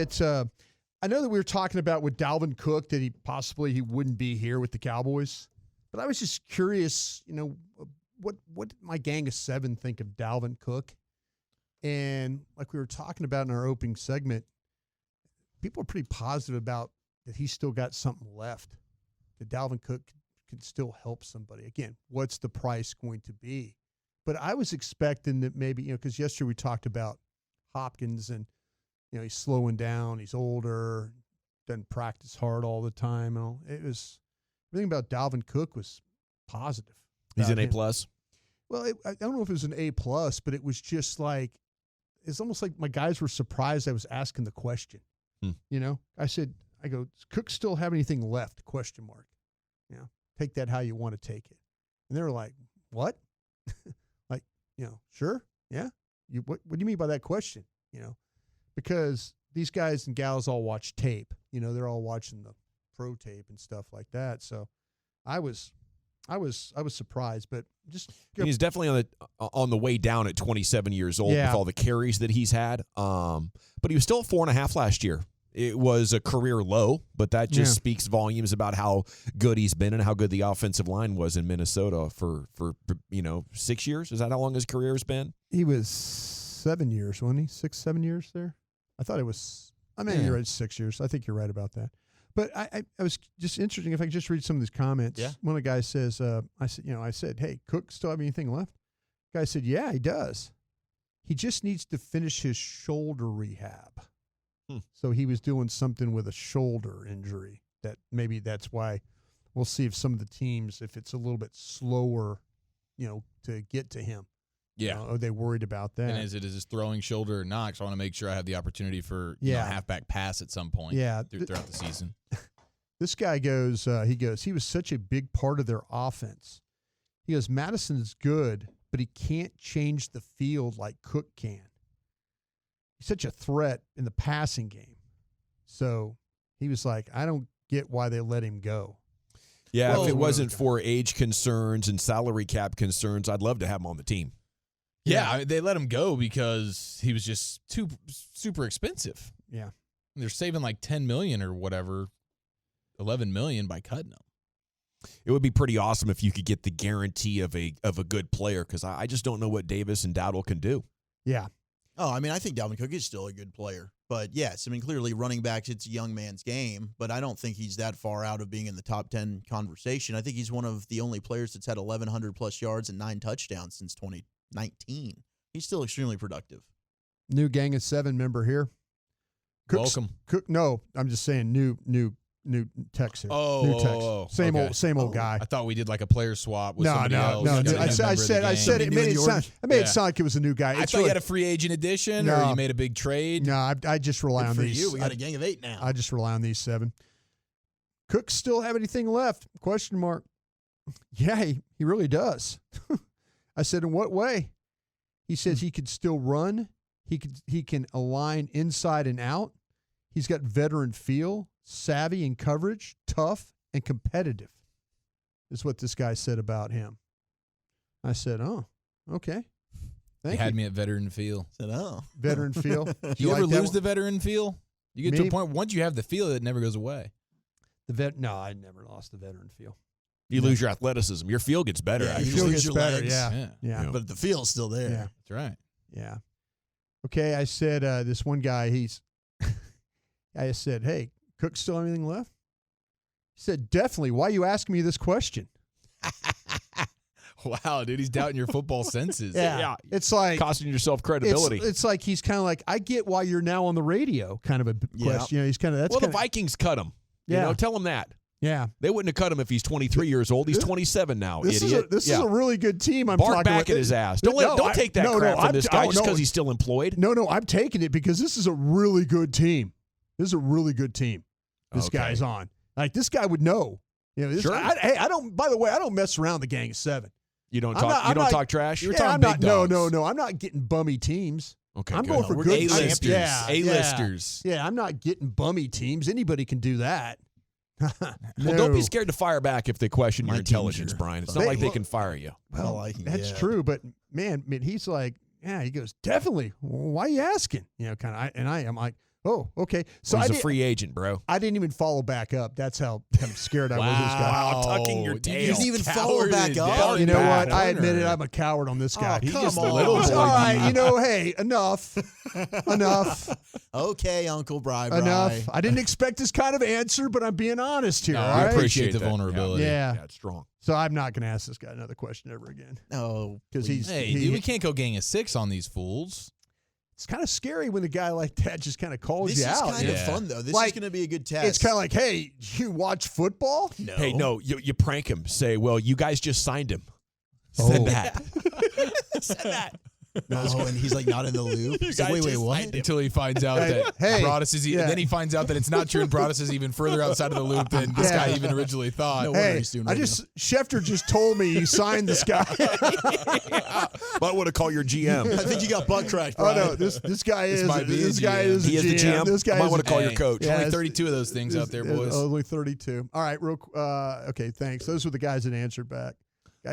that I know that we were talking about with Dalvin Cook that he wouldn't be here with the Cowboys, but I was just curious, what did my gang of 7 think of Dalvin Cook? And like we were talking about in our opening segment, people are pretty positive about that he's still got something left, that Dalvin Cook can still help somebody. Again, what's the price going to be? But I was expecting that maybe, because yesterday we talked about Hopkins and, he's slowing down, he's older, doesn't practice hard all the time. Everything about Dalvin Cook was positive. He's an A+. Well, I don't know if it was an A+, but it was just like, it's almost like my guys were surprised I was asking the question. I said, does Cook still have anything left? ? Take that how you want to take it. And they were like, what? Sure. Yeah. What do you mean by that question? Because these guys and gals all watch tape, they're all watching the pro tape and stuff like that. So I was surprised, but he's definitely on the way down at 27 years old with all the carries that he's had. But he was still at 4.5 last year. It was a career low, but that just speaks volumes about how good he's been and how good the offensive line was in Minnesota for 6 years. Is that how long his career has been? He was 7 years, wasn't he? 6, 7 years there? I thought it was. You're right, 6 years. I think you're right about that. But I was just interesting. If I could just read some of these comments. Yeah. One of the guys says, I said, hey, Cook still have anything left? The guy said, yeah, he does. He just needs to finish his shoulder rehab. So he was doing something with a shoulder injury. Maybe that's why. We'll see if some of the teams, if it's a little bit slower, to get to him. Yeah. Are they worried about that? And is it his throwing shoulder or not? Because I want to make sure I have the opportunity for halfback pass at some point throughout the season. This guy goes, he was such a big part of their offense. He goes, Madison's good, but he can't change the field like Cook can. He's such a threat in the passing game. So he was like, I don't get why they let him go. Yeah, if it wasn't for age concerns and salary cap concerns, I'd love to have him on the team. Yeah, they let him go because he was just super expensive. Yeah. They're saving like $10 million or whatever, $11 million by cutting him. It would be pretty awesome if you could get the guarantee of a good player, because I just don't know what Davis and Dowdle can do. Yeah. Oh, I think Dalvin Cook is still a good player. But, yes, clearly running backs, it's a young man's game, but I don't think he's that far out of being in the top 10 conversation. I think he's one of the only players that's had 1,100-plus yards and 9 touchdowns since 2019. He's still extremely productive. New gang of 7 member here. Welcome. No, I'm just saying new text here. New text. Same old guy. I thought we did like a player swap with somebody else. No. I said it made it sound like it was a new guy. I thought you had a free agent addition or you made a big trade. No, I just rely on these. For you, we got a gang of 8 now. I just rely on these 7. Cook still have anything left? ? Yeah, he really does. I said, in what way? He says he could still run. He can align inside and out. He's got veteran feel, savvy in coverage, tough, and competitive, is what this guy said about him. I said, oh, okay. Thank you. Had me at veteran feel. I said, oh. Veteran feel. Do you ever lose the veteran feel? You get to a point, once you have the feel, it never goes away. No, I never lost the veteran feel. You lose your athleticism. Your feel gets better. Yeah, your feel gets better, legs. Yeah. But the feel's still there. Yeah. That's right. Yeah. Okay, I said, this one guy, I said, hey, Cook still have anything left? He said, definitely. Why are you asking me this question? Wow, dude, he's doubting your football senses. Yeah. It's like costing yourself credibility. It's like he's kind of like, I get why you're now on the radio kind of a question. He's kind of, the Vikings cut him. Yeah. Tell him that. Yeah. They wouldn't have cut him if he's 23 years old. He's 27 now, this idiot. This is a really good team I'm Bark talking back about. at his ass. Don't take that crap from this guy just because he's still employed. No, I'm taking it because this is a really good team. This is a really good team this guy's on. Like, this guy would know. Sure. I don't, by the way, I don't mess around the gang of 7. You don't talk trash? You're talking big dogs. No. I'm not getting bummy teams. Okay, I'm going for good A-listers. A-listers. Yeah, I'm not getting bummy teams. Anybody can do that. Well, don't be scared to fire back if they question your intelligence, Brian. It's not like they can fire you. Well, that's true. But, man, he's like, he goes, definitely. Why are you asking? Kind of. And I'm like, Oh, okay. So he's a free agent, bro. I didn't even follow back up. That's how kind of scared I was of this guy. Wow, tucking your tail. You didn't even follow back up. You know what? I admit it. I'm a coward on this guy. Oh, come on. Little boy. All right. You know, hey, enough. Enough. Okay, Uncle Bri. Enough. I didn't expect this kind of answer, but I'm being honest here. No, all I right? appreciate the that. vulnerability. Yeah. Yeah, it's strong. So I'm not going to ask this guy another question ever again. No, because Hey, dude, we can't go gang of 6 on these fools. It's kind of scary when a guy like that just kind of calls This you is out. kind of fun, though. This is going to be a good test. It's kind of like, hey, you watch football? No. Hey, no, you prank him. Say, well, you guys just signed him. Oh. Said that. Said that. No, and he's like not in the loop. He's like, wait, what? Until he finds out that Broaddus is, then he finds out that it's not true, and Broaddus is even further outside of the loop than this guy even originally thought. No wonder Hey, he's doing Schefter just told me you signed this guy. Might want to call your GM. I think you got butt cracked, Oh Brian. no, this guy is might be this a guy GM. is He is the GM. This guy Might is want to call your coach. Only it's- 32 of those things out there, boys. Only 32. All right, okay, thanks. Those were the guys that answered back.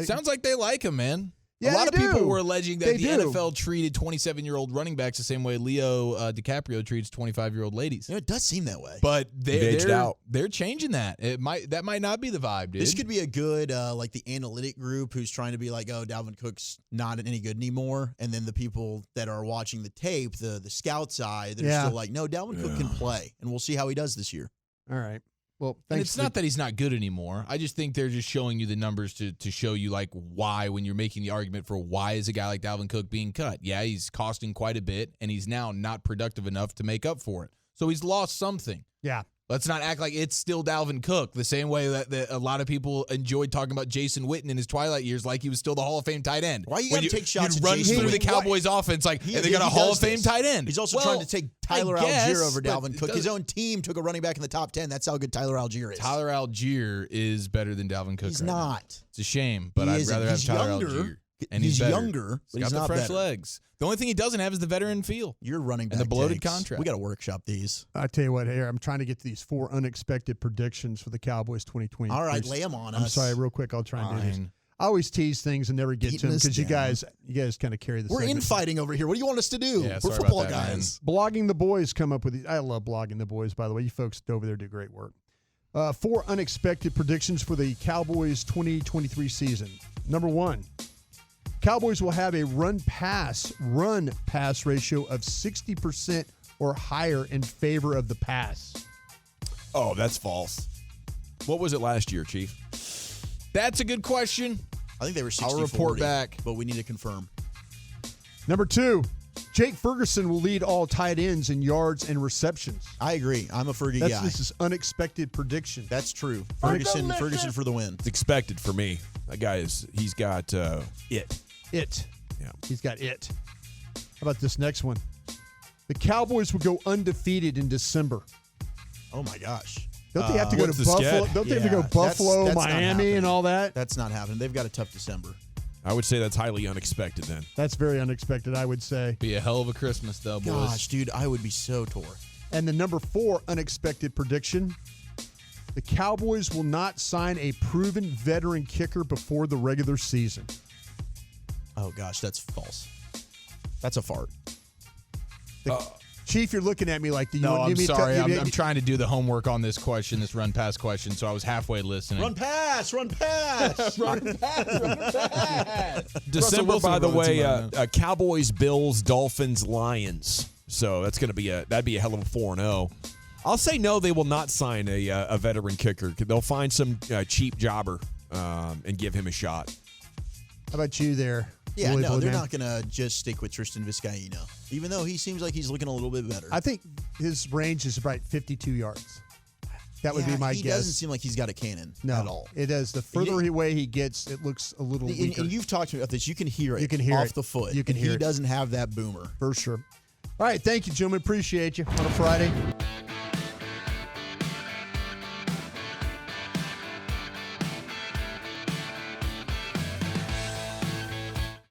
Sounds like they like him, man. Yeah, a lot of they people do. were alleging that They the do. NFL treated 27-year-old running backs the same way Leo DiCaprio treats 25-year-old ladies. You know, it does seem that way. But aged out. they're changing that. That might not be the vibe, dude. This could be a good, like the analytic group who's trying to be like, oh, Dalvin Cook's not any good anymore. And then the people that are watching the tape, the scout side, that are still like, no, Dalvin Cook can play. And we'll see how he does this year. All right. Well, And thanks. it's not that he's not good anymore. I just think they're just showing you the numbers to show you like why, when you're making the argument for why is a guy like Dalvin Cook being cut. Yeah, he's costing quite a bit, and he's now not productive enough to make up for it. So he's lost something. Yeah. Let's not act like it's still Dalvin Cook, the same way that a lot of people enjoyed talking about Jason Witten in his twilight years like he was still the Hall of Fame tight end. Why you When got to take shots you'd at run Jason through Witten? the Cowboys offense and they got a he Hall does of Fame this. tight end. He's also trying to take Tyler guess, Algier over but Dalvin Cook. His own team took a running back in the top 10. That's how good Tyler Algier is. Tyler Algier is better than Dalvin Cook. He's right now. not. It's a shame, but He I'd isn't. rather have He's Tyler younger. Algier. And He's better. younger, but He's he's got not the fresh better. legs. The only thing he doesn't have is the veteran feel. You're running back And the bloated takes. contract. We got to workshop these. I tell you what, here I'm trying to get to these 4 unexpected predictions for the Cowboys 2020. All right, lay them on us. I'm sorry, real quick. I'll try and do this. Fine. I always tease things and never get to Beating them us because you down. guys kind of carry the. We're segment. infighting over here. What do you want us to do? Yeah, We're sorry football about that, man. guys. Blogging the Boys come up with these. I love Blogging the Boys, by the way. You folks over there do great work. 4 unexpected predictions for the Cowboys 2023 season. Number 1, Cowboys will have a run-pass ratio of 60% or higher in favor of the pass. Oh, that's false. What was it last year, Chief? That's a good question. I think they were 60-40. I'll report back. But we need to confirm. Number 2, Jake Ferguson will lead all tight ends in yards and receptions. I agree. I'm a Fergie guy. This is unexpected prediction. That's true. Ferguson for the win. It's expected for me. That guy he's got it. It. Yeah. He's got it. How about this next one? The Cowboys will go undefeated in December. Oh, my gosh. Don't they have to go to what's the Buffalo? sked? Don't they have to Yeah, go Buffalo, that's not Miami, happening. and all that? That's not happening. They've got a tough December. I would say that's highly unexpected then. That's very unexpected, I would say. Be a hell of a Christmas, though, boys. Gosh, dude, I would be so tore. And the number 4 unexpected prediction, the Cowboys will not sign a proven veteran kicker before the regular season. Oh, gosh, that's false. That's a fart. Chief, you're looking at me like, do you No, want I'm me sorry. to I'm trying to do the homework on this question, this run pass question, so I was halfway listening. Run pass, run pass. Run pass. December, Wilson by the runs way, him right Cowboys, Bills, Dolphins, Lions. So that's going to be that'd be a hell of a 4-0. I'll say no. They will not sign a veteran kicker. They'll find some cheap jobber and give him a shot. How about you there? Yeah, Willie no, Blue they're Man? not going to just stick with Tristan Vizcaino, even though he seems like he's looking a little bit better. I think his range is about 52 yards. That would be my he guess. doesn't seem like he's got a cannon No, at all. it does. The further away he gets, it looks a little weaker. And you've talked to me about this. You can hear it You can hear off it. the foot. You can hear He it. doesn't have that boomer. For sure. All right, thank you, gentlemen. Appreciate you on a Friday.